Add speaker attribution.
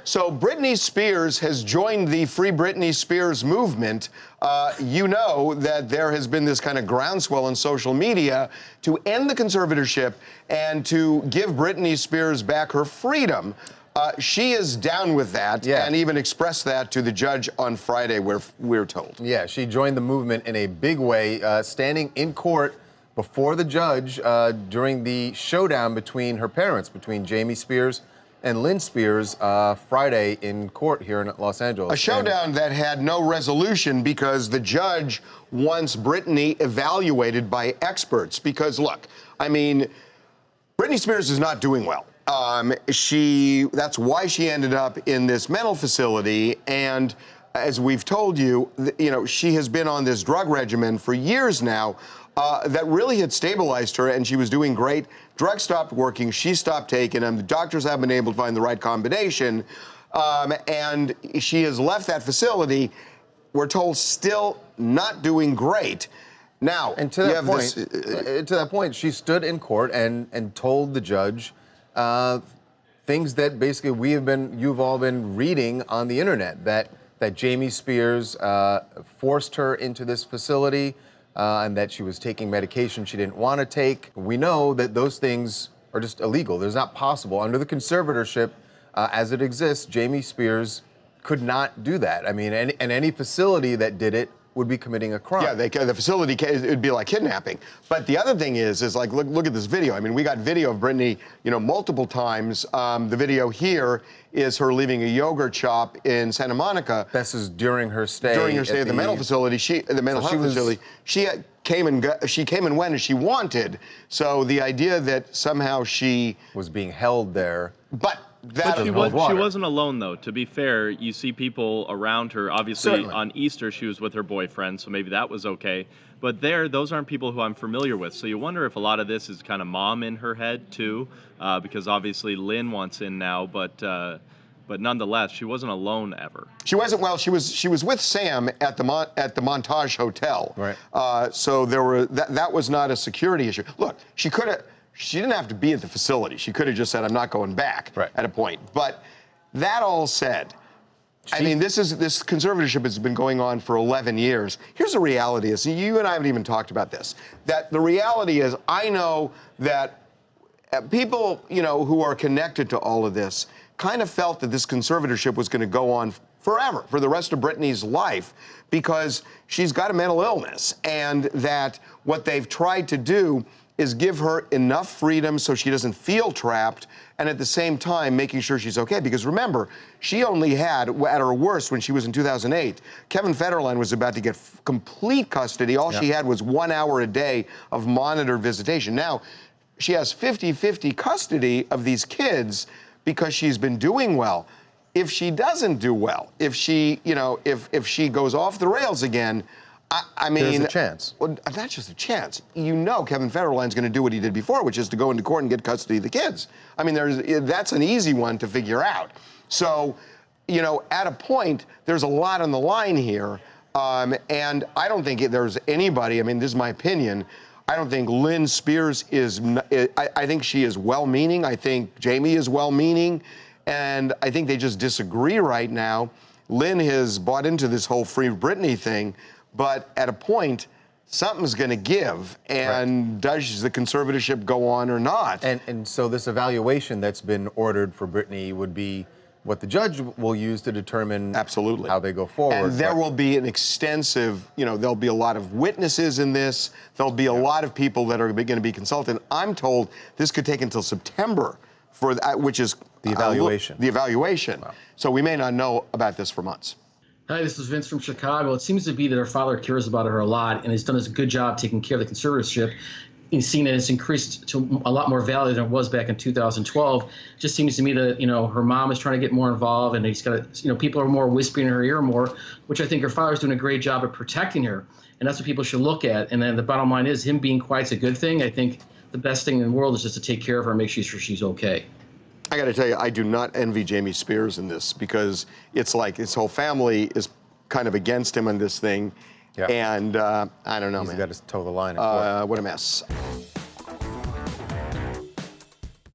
Speaker 1: So Britney Spears has joined the Free Britney Spears movement. You know that there has been this kind of groundswell on social media to end the conservatorship and to give Britney Spears back her freedom. She is down with that and even expressed that to the judge on Friday, we're told.
Speaker 2: Yeah, she joined the movement in a big way, standing in court before the judge during the showdown between her parents, between Jamie Spears and Lynn Spears, Friday in court here in Los Angeles.
Speaker 1: A showdown that had no resolution because the judge wants Britney evaluated by experts. Because, look, I mean, Britney Spears is not doing well. That's why she ended up in this mental facility, and as we've told you, she has been on this drug regimen for years now that really had stabilized her, and she was doing great. Drugs stopped working, she stopped taking them, the doctors haven't been able to find the right combination, and she has left that facility, we're told, still not doing great. Now,
Speaker 2: and to that point, she stood in court and told the judge things that basically you've all been reading on the internet, that Jamie Spears forced her into this facility and that she was taking medication she didn't want to take. We know that those things are just illegal. There's not possible. Under the conservatorship as it exists, Jamie Spears could not do that. I mean, any facility that did it would be committing a crime. Yeah,
Speaker 1: the facility, it would be like kidnapping. But the other thing is like, look at this video. I mean, we got video of Britney, multiple times. The video here is her leaving a yogurt shop in Santa Monica.
Speaker 2: This is during her stay.
Speaker 1: During her stay at the mental facility. She came and went as she wanted. So the idea that somehow she
Speaker 2: was being held there.
Speaker 1: But
Speaker 3: she wasn't alone, though. To be fair, you see people around her. Obviously,
Speaker 1: Certainly.
Speaker 3: On Easter, she was with her boyfriend, so maybe that was okay. But those aren't people who I'm familiar with. So you wonder if a lot of this is kind of mom in her head, too, because obviously Lynn wants in now. But nonetheless, she wasn't alone ever.
Speaker 1: She wasn't. Well, she was with Sam at the Montage Hotel.
Speaker 2: Right.
Speaker 1: So that was not a security issue. Look, she didn't have to be at the facility. She could have just said, I'm not going back at a point. But that all said, I mean, this conservatorship has been going on for 11 years. Here's the reality is, you and I haven't even talked about this, that the reality is, I know that people, who are connected to all of this kind of felt that this conservatorship was going to go on forever, for the rest of Britney's life, because she's got a mental illness, and that what they've tried to do is give her enough freedom so she doesn't feel trapped, and at the same time making sure she's okay. Because remember, she only had, at her worst, when she was in 2008, Kevin Federline was about to get complete custody. All she had was 1 hour a day of monitored visitation. Now, she has 50-50 custody of these kids because she's been doing well. If she doesn't do well, if she goes off the rails again, I mean,
Speaker 2: there's a chance.
Speaker 1: Well, not just a chance. Kevin Federline's going to do what he did before, which is to go into court and get custody of the kids. I mean, that's an easy one to figure out. So, at a point, there's a lot on the line here, and I don't think there's anybody. I mean, this is my opinion. I don't think Lynn Spears is. I think she is well-meaning. I think Jamie is well-meaning, and I think they just disagree right now. Lynn has bought into this whole Free Britney thing. But at a point, something's going to give, and does the conservatorship go on or not?
Speaker 2: And so this evaluation that's been ordered for Britney would be what the judge will use to determine how they go forward.
Speaker 1: And there will be an extensive, there'll be a lot of witnesses in this. There'll be a lot of people that are going to be consulted. I'm told this could take until September, which is
Speaker 2: the evaluation.
Speaker 1: Wow. So we may not know about this for months.
Speaker 4: Hi, this is Vince from Chicago. It seems to be that her father cares about her a lot and has done a good job taking care of the conservatorship. He's seen that it's increased to a lot more value than it was back in 2012. Just seems to me that, her mom is trying to get more involved, and he's got, people are more whispering in her ear more, which I think her father's doing a great job of protecting her. And that's what people should look at. And then the bottom line is, him being quiet's a good thing. I think the best thing in the world is just to take care of her and make sure she's okay.
Speaker 1: I got to tell you, I do not envy Jamie Spears in this, because it's like his whole in is kind of against him on this thing. And I don't know,
Speaker 2: He's
Speaker 1: man.
Speaker 2: got to toe the line.
Speaker 1: What a mess.